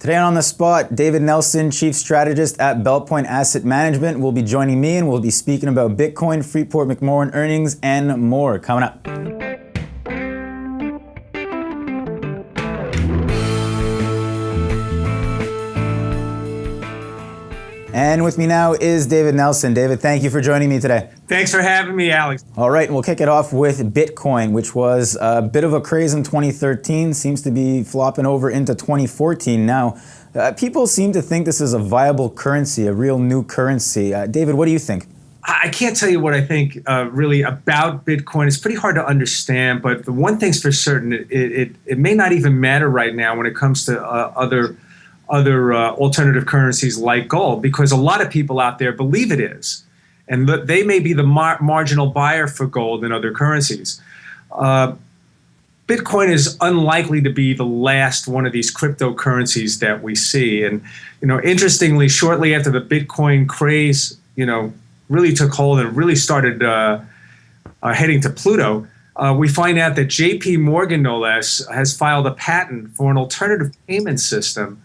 Today on the spot, David Nelson, Chief Strategist at Belpointe Asset Management, will be joining me and we'll be speaking about Bitcoin, Freeport McMoRan earnings, and more coming up. And with me now is David Nelson. David, thank you for joining me today. Thanks for having me, Alex. All right, we'll kick it off with Bitcoin, which was a bit of a craze in 2013, seems to be flopping over into 2014 now. People seem to think this is a viable currency, a real new currency. David, what do you think? I can't tell you what I think really about Bitcoin. It's pretty hard to understand, but the one thing's for certain, it may not even matter right now when it comes to other alternative currencies like gold, because a lot of people out there believe it is. And they may be the marginal buyer for gold and other currencies. Bitcoin is unlikely to be the last one of these cryptocurrencies that we see. And, interestingly, shortly after the Bitcoin craze, really took hold and really started heading to Pluto, we find out that JP Morgan, no less, has filed a patent for an alternative payment system,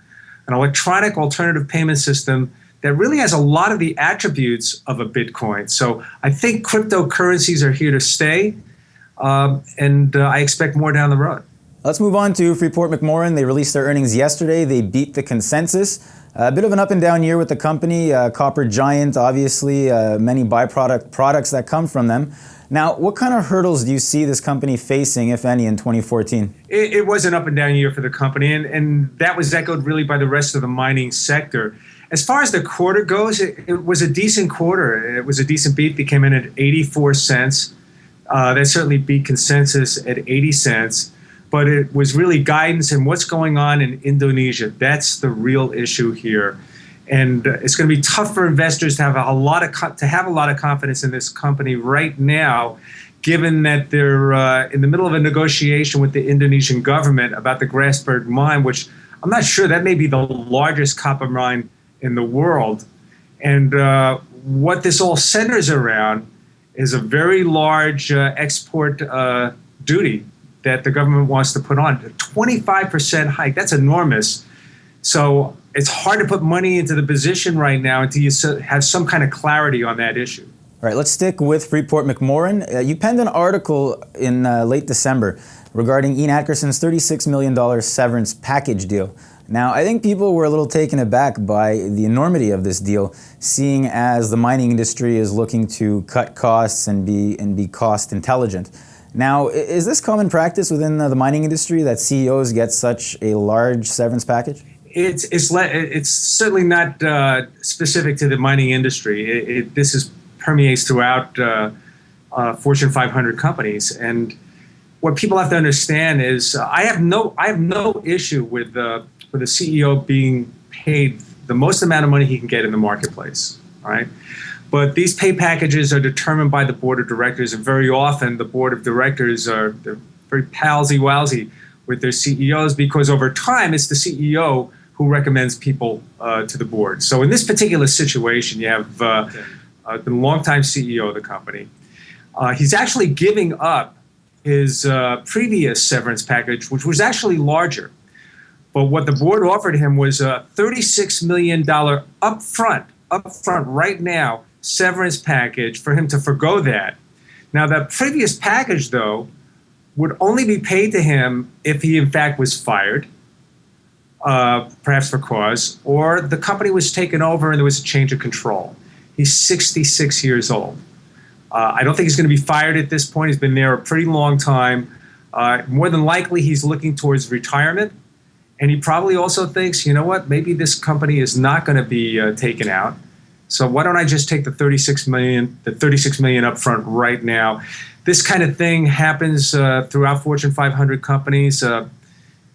an electronic alternative payment system that really has a lot of the attributes of a Bitcoin. So I think cryptocurrencies are here to stay, and I expect more down the road. Let's move on to Freeport McMoRan. They released their earnings yesterday. They beat the consensus. A bit of an up and down year with the company. Copper giant, obviously, many products that come from them. Now, what kind of hurdles do you see this company facing, if any, in 2014? It was an up and down year for the company, and that was echoed really by the rest of the mining sector. As far as the quarter goes, it was a decent quarter. It was a decent beat. They came in at 84 cents. That certainly beat consensus at 80 cents. But it was really guidance and what's going on in Indonesia. That's the real issue here. And it's going to be tough for investors to have a lot of confidence in this company right now, given that they're in the middle of a negotiation with the Indonesian government about the Grasberg mine, which I'm not sure, that may be the largest copper mine in the world. And what this all centers around is a very large export duty that the government wants to put on. A 25% hike, that's enormous. So it's hard to put money into the position right now until you have some kind of clarity on that issue. All right, let's stick with Freeport McMoRan. You penned an article in late December regarding Ian Adkerson's $36 million severance package deal. Now, I think people were a little taken aback by the enormity of this deal, seeing as the mining industry is looking to cut costs and be cost intelligent. Now, is this common practice within the mining industry that CEOs get such a large severance package? It's certainly not specific to the mining industry. This permeates throughout Fortune 500 companies. And what people have to understand is I have no issue with the CEO being paid the most amount of money he can get in the marketplace. All right. But these pay packages are determined by the board of directors, and very often the board of directors they're very palsy-walsy with their CEOs, because over time it's the CEO who recommends people to the board. So in this particular situation, you have the longtime CEO of the company. He's actually giving up his previous severance package, which was actually larger. But what the board offered him was a $36 million upfront right now severance package for him to forgo that. Now, that previous package, though, would only be paid to him if he, in fact, was fired, perhaps for cause, or the company was taken over and there was a change of control. He's 66 years old. I don't think he's going to be fired at this point. He's been there a pretty long time. More than likely, he's looking towards retirement. And he probably also thinks, you know what, maybe this company is not going to be taken out. So why don't I just take the $36 million up front right now? This kind of thing happens throughout Fortune 500 companies.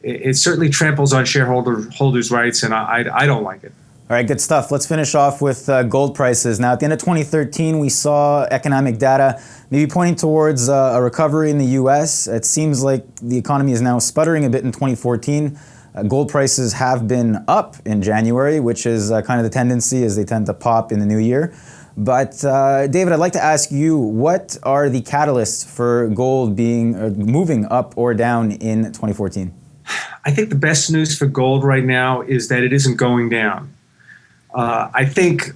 It certainly tramples on shareholders' rights, and I don't like it. All right, good stuff. Let's finish off with gold prices. Now, at the end of 2013, we saw economic data maybe pointing towards a recovery in the U.S. It seems like the economy is now sputtering a bit in 2014. Gold prices have been up in January, which is kind of the tendency, as they tend to pop in the new year. But David, I'd like to ask you, what are the catalysts for gold moving up or down in 2014? I think the best news for gold right now is that it isn't going down. I think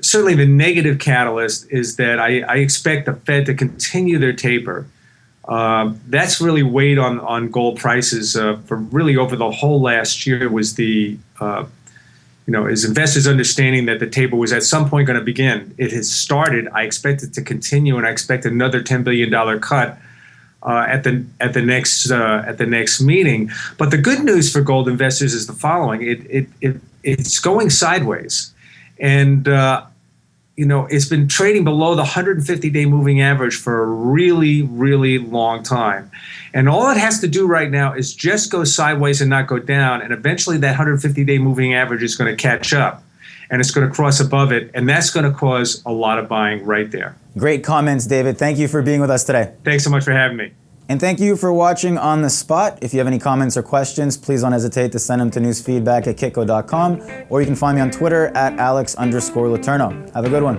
certainly the negative catalyst is that I expect the Fed to continue their taper. That's really weighed on gold prices for really over the whole last year was is investors understanding that the taper was at some point going to begin. It has started. I expect it to continue, and I expect another $10 billion cut at the next meeting. But the good news for gold investors is the following: it's going sideways, and it's been trading below the 150-day moving average for a really, really long time. And all it has to do right now is just go sideways and not go down, and eventually that 150-day moving average is going to catch up, and it's going to cross above it, and that's going to cause a lot of buying right there. Great comments, David. Thank you for being with us today. Thanks so much for having me. And thank you for watching On The Spot. If you have any comments or questions, please don't hesitate to send them to newsfeedback@kitco.com, or you can find me on Twitter at @Alex_Letourneau. Have a good one.